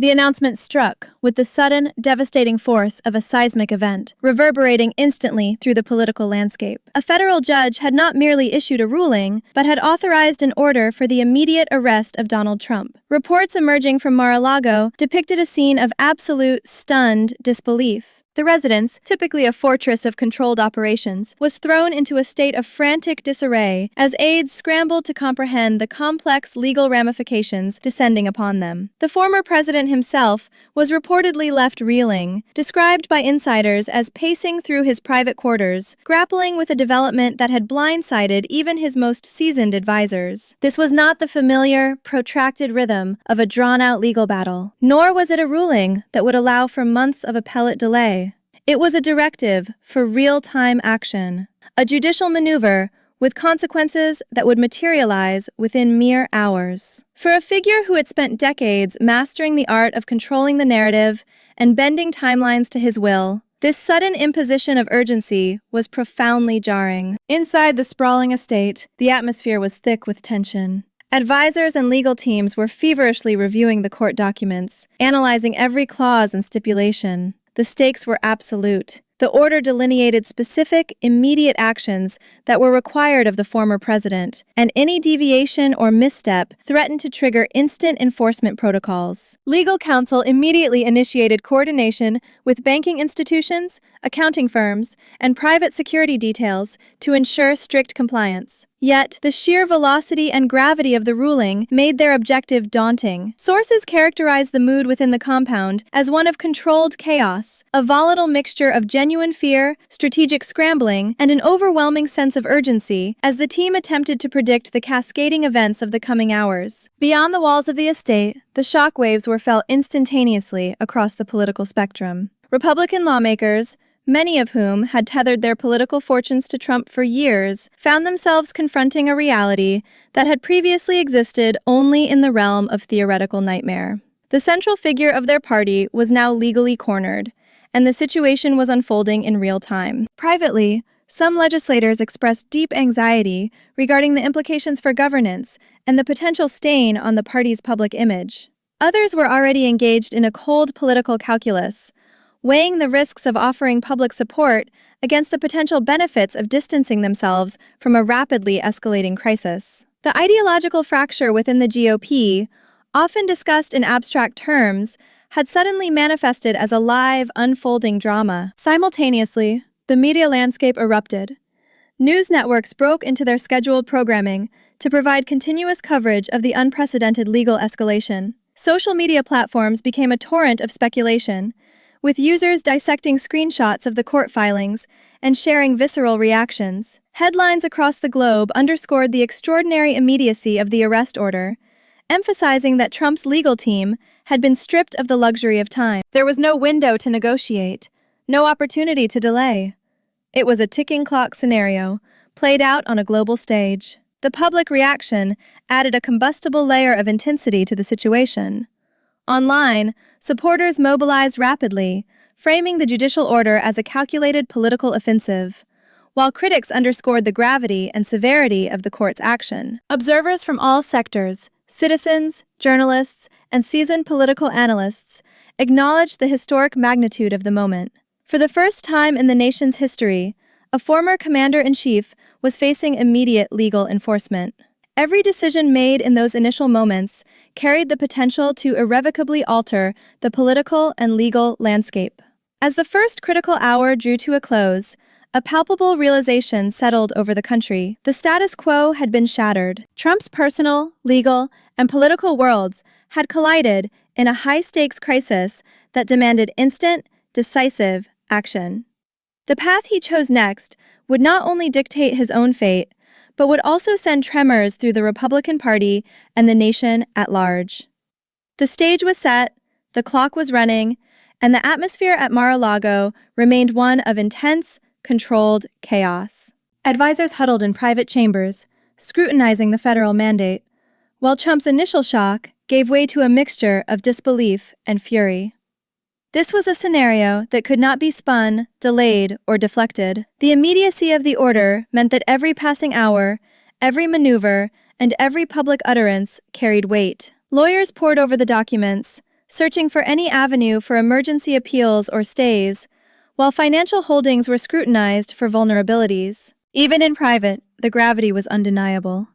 The announcement struck with the sudden, devastating force of a seismic event, reverberating instantly through the political landscape. A federal judge had not merely issued a ruling, but had authorized an order for the immediate arrest of Donald Trump. Reports emerging from Mar-a-Lago depicted a scene of absolute, stunned disbelief. The residence, typically a fortress of controlled operations, was thrown into a state of frantic disarray as aides scrambled to comprehend the complex legal ramifications descending upon them. The former president himself was reportedly left reeling, described by insiders as pacing through his private quarters, grappling with a development that had blindsided even his most seasoned advisors. This was not the familiar, protracted rhythm of a drawn-out legal battle, nor was it a ruling that would allow for months of appellate delay. It was a directive for real-time action, a judicial maneuver with consequences that would materialize within mere hours. For a figure who had spent decades mastering the art of controlling the narrative and bending timelines to his will, this sudden imposition of urgency was profoundly jarring. Inside the sprawling estate, the atmosphere was thick with tension. Advisors and legal teams were feverishly reviewing the court documents, analyzing every clause and stipulation. The stakes were absolute. The order delineated specific, immediate actions that were required of the former president, and any deviation or misstep threatened to trigger instant enforcement protocols. Legal counsel immediately initiated coordination with banking institutions, accounting firms, and private security details to ensure strict compliance. Yet, the sheer velocity and gravity of the ruling made their objective daunting. Sources characterized the mood within the compound as one of controlled chaos, a volatile mixture of genuine fear, strategic scrambling, and an overwhelming sense of urgency as the team attempted to predict the cascading events of the coming hours. Beyond the walls of the estate, the shockwaves were felt instantaneously across the political spectrum. Republican lawmakers, many of whom had tethered their political fortunes to Trump for years, found themselves confronting a reality that had previously existed only in the realm of theoretical nightmare. The central figure of their party was now legally cornered, and the situation was unfolding in real time. Privately, some legislators expressed deep anxiety regarding the implications for governance and the potential stain on the party's public image. Others were already engaged in a cold political calculus, weighing the risks of offering public support against the potential benefits of distancing themselves from a rapidly escalating crisis. The ideological fracture within the GOP, often discussed in abstract terms, had suddenly manifested as a live, unfolding drama. Simultaneously, the media landscape erupted. News networks broke into their scheduled programming to provide continuous coverage of the unprecedented legal escalation. Social media platforms became a torrent of speculation, with users dissecting screenshots of the court filings and sharing visceral reactions. Headlines across the globe underscored the extraordinary immediacy of the arrest order, emphasizing that Trump's legal team had been stripped of the luxury of time. There was no window to negotiate, no opportunity to delay. It was a ticking clock scenario, played out on a global stage. The public reaction added a combustible layer of intensity to the situation. Online, supporters mobilized rapidly, framing the judicial order as a calculated political offensive, while critics underscored the gravity and severity of the court's action. Observers from all sectors, citizens, journalists, and seasoned political analysts, acknowledged the historic magnitude of the moment. For the first time in the nation's history, a former commander-in-chief was facing immediate legal enforcement. Every decision made in those initial moments carried the potential to irrevocably alter the political and legal landscape. As the first critical hour drew to a close, a palpable realization settled over the country. The status quo had been shattered. Trump's personal, legal, and political worlds had collided in a high-stakes crisis that demanded instant, decisive action. The path he chose next would not only dictate his own fate, but would also send tremors through the Republican Party and the nation at large. The stage was set, the clock was running, and the atmosphere at Mar-a-Lago remained one of intense, controlled chaos. Advisors huddled in private chambers, scrutinizing the federal mandate, while Trump's initial shock gave way to a mixture of disbelief and fury. This was a scenario that could not be spun, delayed, or deflected. The immediacy of the order meant that every passing hour, every maneuver, and every public utterance carried weight. Lawyers pored over the documents, searching for any avenue for emergency appeals or stays, while financial holdings were scrutinized for vulnerabilities. Even in private, the gravity was undeniable.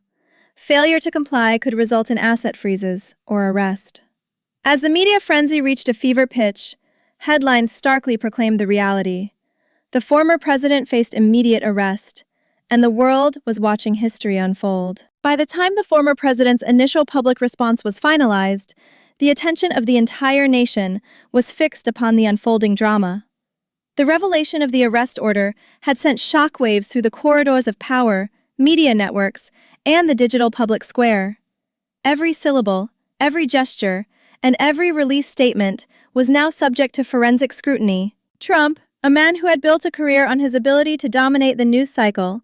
Failure to comply could result in asset freezes or arrest. As the media frenzy reached a fever pitch, headlines starkly proclaimed the reality. The former president faced immediate arrest, and the world was watching history unfold. By the time the former president's initial public response was finalized, the attention of the entire nation was fixed upon the unfolding drama. The revelation of the arrest order had sent shockwaves through the corridors of power, media networks, and the digital public square. Every syllable, every gesture, and every release statement was now subject to forensic scrutiny. Trump, a man who had built a career on his ability to dominate the news cycle,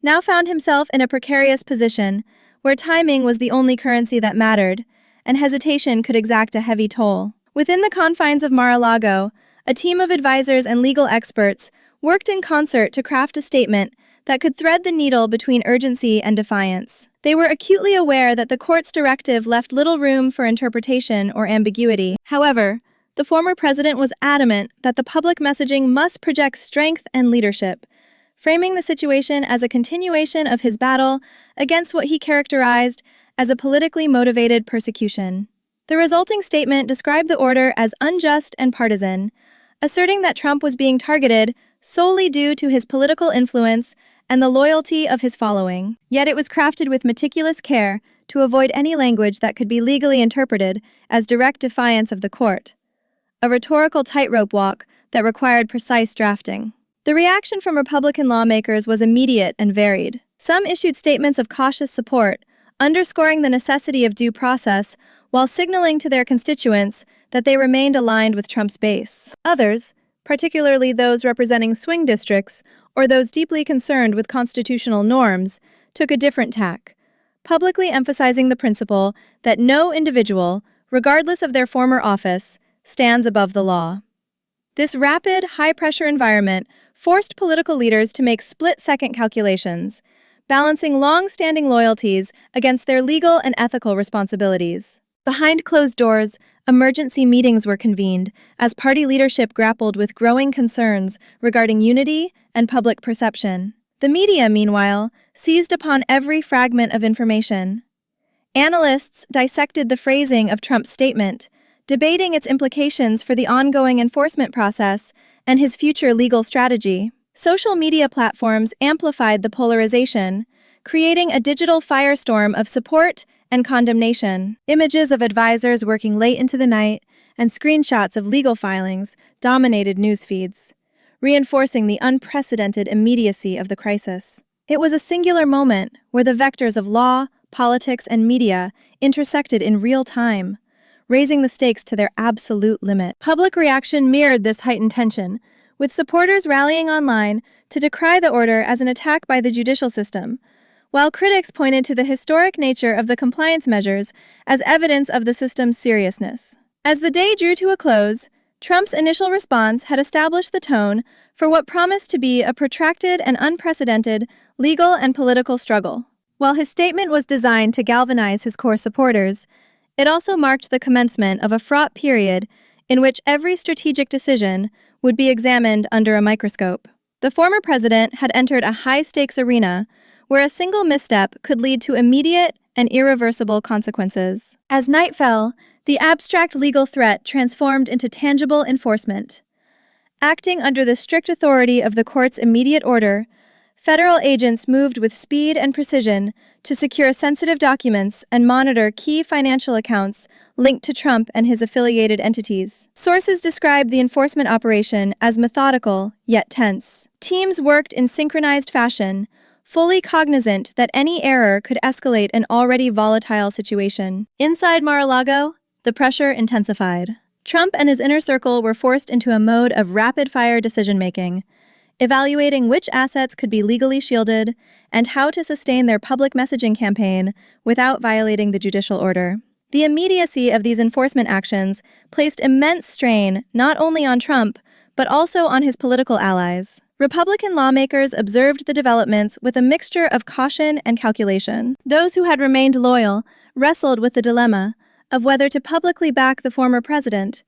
now found himself in a precarious position where timing was the only currency that mattered, and hesitation could exact a heavy toll. Within the confines of Mar-a-Lago, a team of advisors and legal experts worked in concert to craft a statement that could thread the needle between urgency and defiance. They were acutely aware that the court's directive left little room for interpretation or ambiguity. However, the former president was adamant that the public messaging must project strength and leadership, framing the situation as a continuation of his battle against what he characterized as a politically motivated persecution. The resulting statement described the order as unjust and partisan, asserting that Trump was being targeted solely due to his political influence and the loyalty of his following. Yet it was crafted with meticulous care to avoid any language that could be legally interpreted as direct defiance of the court, a rhetorical tightrope walk that required precise drafting. The reaction from Republican lawmakers was immediate and varied. Some issued statements of cautious support, underscoring the necessity of due process while signaling to their constituents that they remained aligned with Trump's base. Others, particularly those representing swing districts or those deeply concerned with constitutional norms, took a different tack, publicly emphasizing the principle that no individual, regardless of their former office, stands above the law. This rapid, high-pressure environment forced political leaders to make split-second calculations, balancing long-standing loyalties against their legal and ethical responsibilities. Behind closed doors, emergency meetings were convened as party leadership grappled with growing concerns regarding unity and public perception. The media, meanwhile, seized upon every fragment of information. Analysts dissected the phrasing of Trump's statement, debating its implications for the ongoing enforcement process and his future legal strategy. Social media platforms amplified the polarization, creating a digital firestorm of support and condemnation. Images of advisors working late into the night and screenshots of legal filings dominated news feeds, reinforcing the unprecedented immediacy of the crisis. It was a singular moment where the vectors of law, politics, and media intersected in real time, raising the stakes to their absolute limit. Public reaction mirrored this heightened tension, with supporters rallying online to decry the order as an attack by the judicial system, while critics pointed to the historic nature of the compliance measures as evidence of the system's seriousness. As the day drew to a close, Trump's initial response had established the tone for what promised to be a protracted and unprecedented legal and political struggle. While his statement was designed to galvanize his core supporters, it also marked the commencement of a fraught period in which every strategic decision would be examined under a microscope. The former president had entered a high-stakes arena where a single misstep could lead to immediate and irreversible consequences. As night fell, the abstract legal threat transformed into tangible enforcement. Acting under the strict authority of the court's immediate order, federal agents moved with speed and precision to secure sensitive documents and monitor key financial accounts linked to Trump and his affiliated entities. Sources described the enforcement operation as methodical, yet tense. Teams worked in synchronized fashion, fully cognizant that any error could escalate an already volatile situation. Inside Mar-a-Lago, the pressure intensified. Trump and his inner circle were forced into a mode of rapid-fire decision-making, evaluating which assets could be legally shielded and how to sustain their public messaging campaign without violating the judicial order. The immediacy of these enforcement actions placed immense strain not only on Trump, but also on his political allies. Republican lawmakers observed the developments with a mixture of caution and calculation. Those who had remained loyal wrestled with the dilemma of whether to publicly back the former president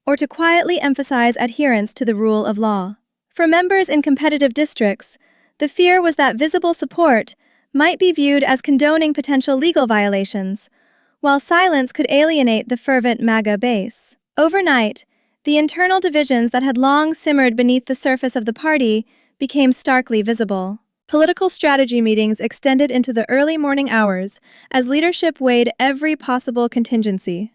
or to quietly emphasize adherence to the rule of law. For members in competitive districts, the fear was that visible support might be viewed as condoning potential legal violations, while silence could alienate the fervent MAGA base. Overnight, the internal divisions that had long simmered beneath the surface of the party became starkly visible. Political strategy meetings extended into the early morning hours as leadership weighed every possible contingency.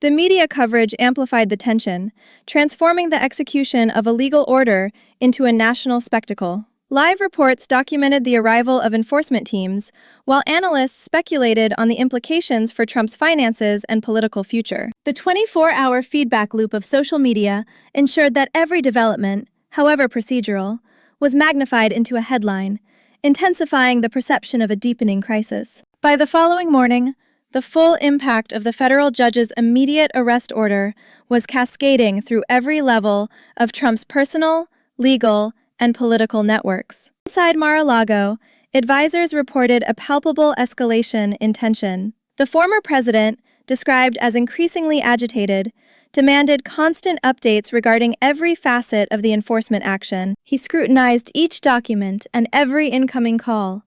The media coverage amplified the tension, transforming the execution of a legal order into a national spectacle. Live reports documented the arrival of enforcement teams, while analysts speculated on the implications for Trump's finances and political future. The 24-hour feedback loop of social media ensured that every development, however procedural, was magnified into a headline, intensifying the perception of a deepening crisis. By the following morning, the full impact of the federal judge's immediate arrest order was cascading through every level of Trump's personal, legal, and political networks. Inside Mar-a-Lago, advisors reported a palpable escalation in tension. The former president, described as increasingly agitated, demanded constant updates regarding every facet of the enforcement action. He scrutinized each document and every incoming call,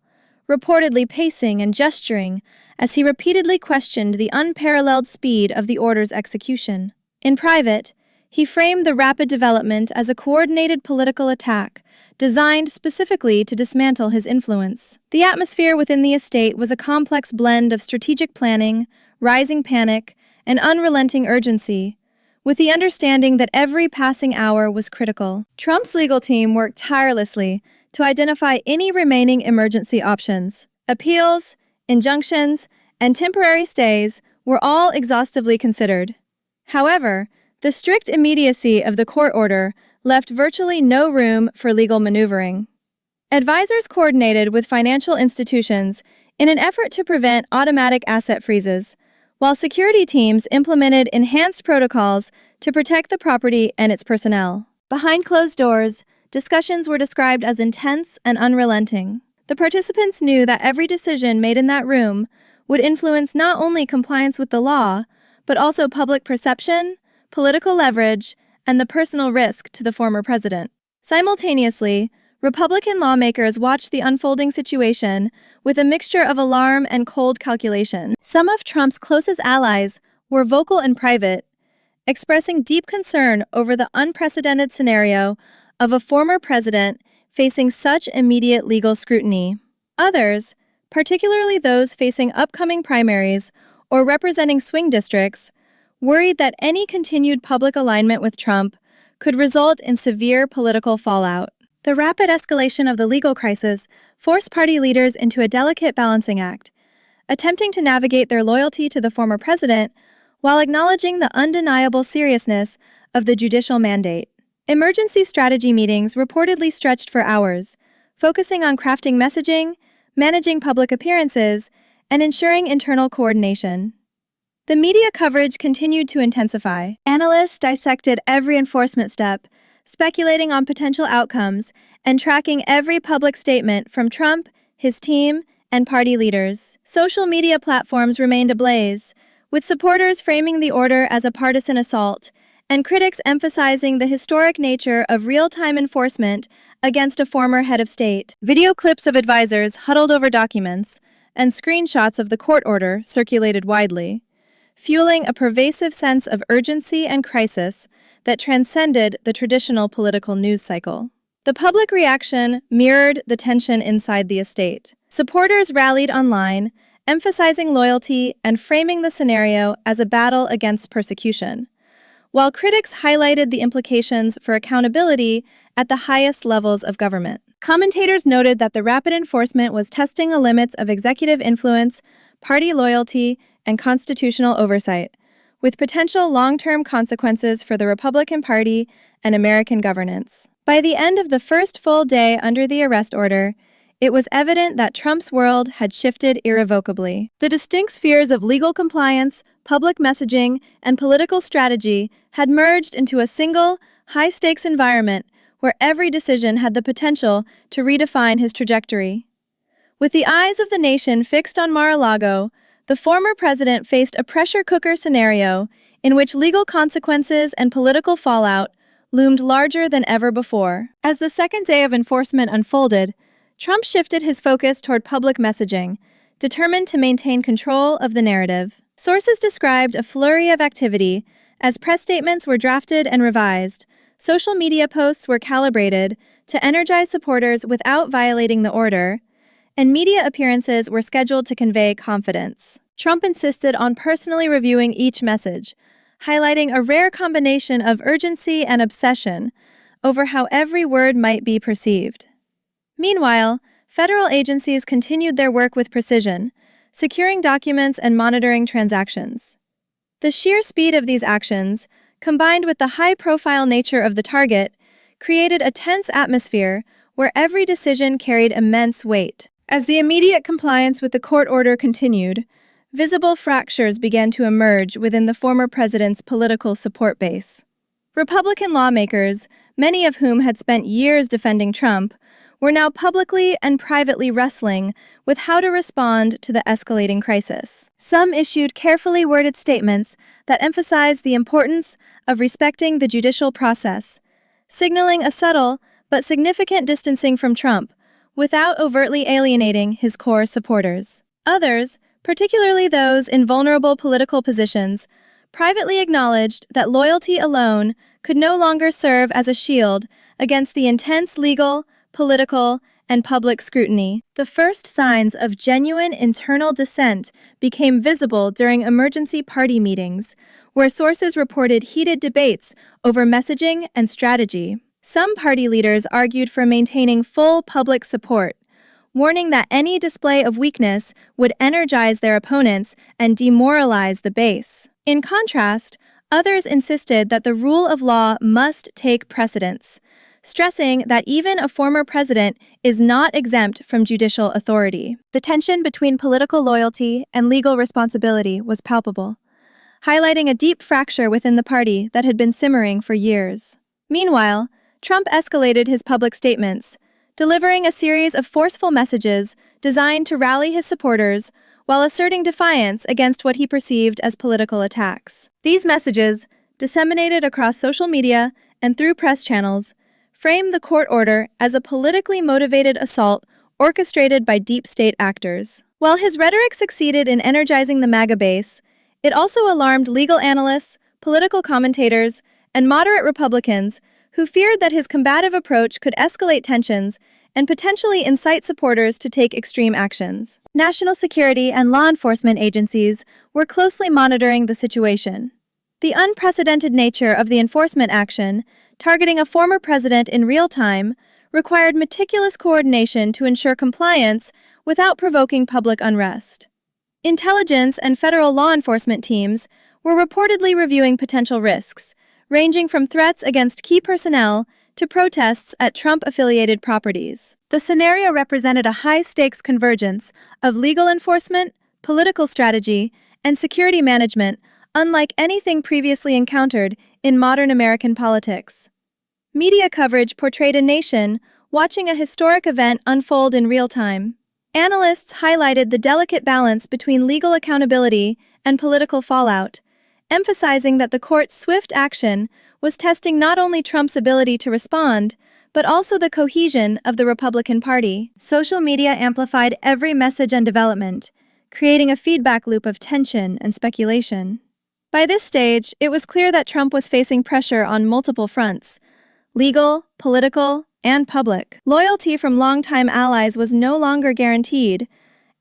reportedly pacing and gesturing as he repeatedly questioned the unparalleled speed of the order's execution. In private, he framed the rapid development as a coordinated political attack designed specifically to dismantle his influence. The atmosphere within the estate was a complex blend of strategic planning, rising panic, and unrelenting urgency, with the understanding that every passing hour was critical. Trump's legal team worked tirelessly to identify any remaining emergency options. Appeals, injunctions, and temporary stays were all exhaustively considered. However, the strict immediacy of the court order left virtually no room for legal maneuvering. Advisors coordinated with financial institutions in an effort to prevent automatic asset freezes, while security teams implemented enhanced protocols to protect the property and its personnel. Behind closed doors, discussions were described as intense and unrelenting. The participants knew that every decision made in that room would influence not only compliance with the law, but also public perception, political leverage, and the personal risk to the former president. Simultaneously, Republican lawmakers watched the unfolding situation with a mixture of alarm and cold calculation. Some of Trump's closest allies were vocal in private, expressing deep concern over the unprecedented scenario of a former president facing such immediate legal scrutiny. Others, particularly those facing upcoming primaries or representing swing districts, worried that any continued public alignment with Trump could result in severe political fallout. The rapid escalation of the legal crisis forced party leaders into a delicate balancing act, attempting to navigate their loyalty to the former president while acknowledging the undeniable seriousness of the judicial mandate. Emergency strategy meetings reportedly stretched for hours, focusing on crafting messaging, managing public appearances, and ensuring internal coordination. The media coverage continued to intensify. Analysts dissected every enforcement step, speculating on potential outcomes and tracking every public statement from Trump, his team, and party leaders. Social media platforms remained ablaze, with supporters framing the order as a partisan assault and critics emphasizing the historic nature of real-time enforcement against a former head of state. Video clips of advisors huddled over documents and screenshots of the court order circulated widely, fueling a pervasive sense of urgency and crisis that transcended the traditional political news cycle. The public reaction mirrored the tension inside the estate. Supporters rallied online, emphasizing loyalty and framing the scenario as a battle against persecution, while critics highlighted the implications for accountability at the highest levels of government. Commentators noted that the rapid enforcement was testing the limits of executive influence, party loyalty, and constitutional oversight, with potential long-term consequences for the Republican Party and American governance. By the end of the first full day under the arrest order, it was evident that Trump's world had shifted irrevocably. The distinct spheres of legal compliance, public messaging, and political strategy had merged into a single, high-stakes environment where every decision had the potential to redefine his trajectory. With the eyes of the nation fixed on Mar-a-Lago, the former president faced a pressure cooker scenario in which legal consequences and political fallout loomed larger than ever before. As the second day of enforcement unfolded, Trump shifted his focus toward public messaging, determined to maintain control of the narrative. Sources described a flurry of activity as press statements were drafted and revised, social media posts were calibrated to energize supporters without violating the order, and media appearances were scheduled to convey confidence. Trump insisted on personally reviewing each message, highlighting a rare combination of urgency and obsession over how every word might be perceived. Meanwhile, federal agencies continued their work with precision, securing documents and monitoring transactions. The sheer speed of these actions, combined with the high-profile nature of the target, created a tense atmosphere where every decision carried immense weight. As the immediate compliance with the court order continued, visible fractures began to emerge within the former president's political support base. Republican lawmakers, many of whom had spent years defending Trump, were now publicly and privately wrestling with how to respond to the escalating crisis. Some issued carefully worded statements that emphasized the importance of respecting the judicial process, signaling a subtle but significant distancing from Trump without overtly alienating his core supporters. Others, particularly those in vulnerable political positions, privately acknowledged that loyalty alone could no longer serve as a shield against the intense legal, political, and public scrutiny. The first signs of genuine internal dissent became visible during emergency party meetings, where sources reported heated debates over messaging and strategy. Some party leaders argued for maintaining full public support, warning that any display of weakness would energize their opponents and demoralize the base. In contrast, others insisted that the rule of law must take precedence, stressing that even a former president is not exempt from judicial authority. The tension between political loyalty and legal responsibility was palpable, highlighting a deep fracture within the party that had been simmering for years. Meanwhile, Trump escalated his public statements, delivering a series of forceful messages designed to rally his supporters while asserting defiance against what he perceived as political attacks. These messages, disseminated across social media and through press channels, framed the court order as a politically motivated assault orchestrated by deep state actors. While his rhetoric succeeded in energizing the MAGA base, it also alarmed legal analysts, political commentators, and moderate Republicans who feared that his combative approach could escalate tensions and potentially incite supporters to take extreme actions. National security and law enforcement agencies were closely monitoring the situation. The unprecedented nature of the enforcement action, targeting a former president in real time, required meticulous coordination to ensure compliance without provoking public unrest. Intelligence and federal law enforcement teams were reportedly reviewing potential risks, ranging from threats against key personnel to protests at Trump-affiliated properties. The scenario represented a high-stakes convergence of legal enforcement, political strategy, and security management unlike anything previously encountered in modern American politics. Media coverage portrayed a nation watching a historic event unfold in real time. Analysts highlighted the delicate balance between legal accountability and political fallout, emphasizing that the court's swift action was testing not only Trump's ability to respond, but also the cohesion of the Republican Party. Social media amplified every message and development, creating a feedback loop of tension and speculation. By this stage, it was clear that Trump was facing pressure on multiple fronts: legal, political, and public. Loyalty from longtime allies was no longer guaranteed,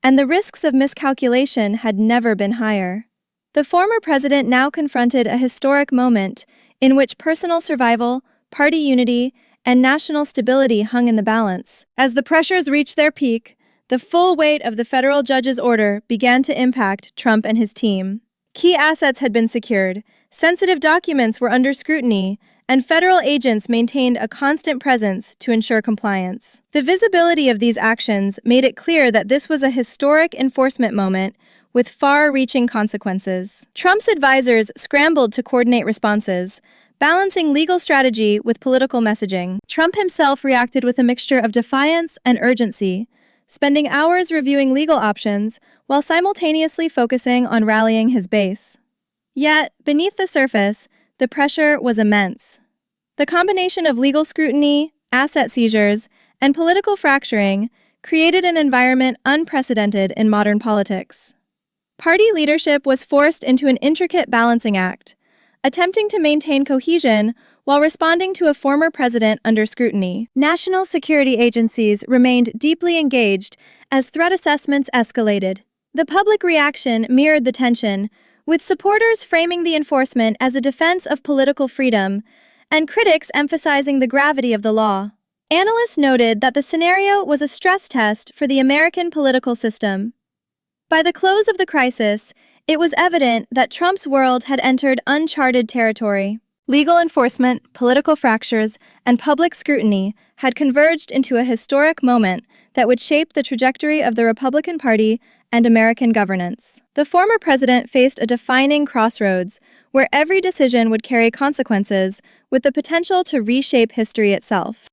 and the risks of miscalculation had never been higher. The former president now confronted a historic moment in which personal survival, party unity, and national stability hung in the balance. As the pressures reached their peak, the full weight of the federal judge's order began to impact Trump and his team. Key assets had been secured, sensitive documents were under scrutiny, and federal agents maintained a constant presence to ensure compliance. The visibility of these actions made it clear that this was a historic enforcement moment with far-reaching consequences. Trump's advisors scrambled to coordinate responses, balancing legal strategy with political messaging. Trump himself reacted with a mixture of defiance and urgency, spending hours reviewing legal options while simultaneously focusing on rallying his base. Yet, beneath the surface, the pressure was immense. The combination of legal scrutiny, asset seizures, and political fracturing created an environment unprecedented in modern politics. Party leadership was forced into an intricate balancing act, attempting to maintain cohesion while responding to a former president under scrutiny. National security agencies remained deeply engaged as threat assessments escalated. The public reaction mirrored the tension, with supporters framing the enforcement as a defense of political freedom and critics emphasizing the gravity of the law. Analysts noted that the scenario was a stress test for the American political system. By the close of the crisis, it was evident that Trump's world had entered uncharted territory. Legal enforcement, political fractures, and public scrutiny had converged into a historic moment that would shape the trajectory of the Republican Party and American governance. The former president faced a defining crossroads where every decision would carry consequences, with the potential to reshape history itself.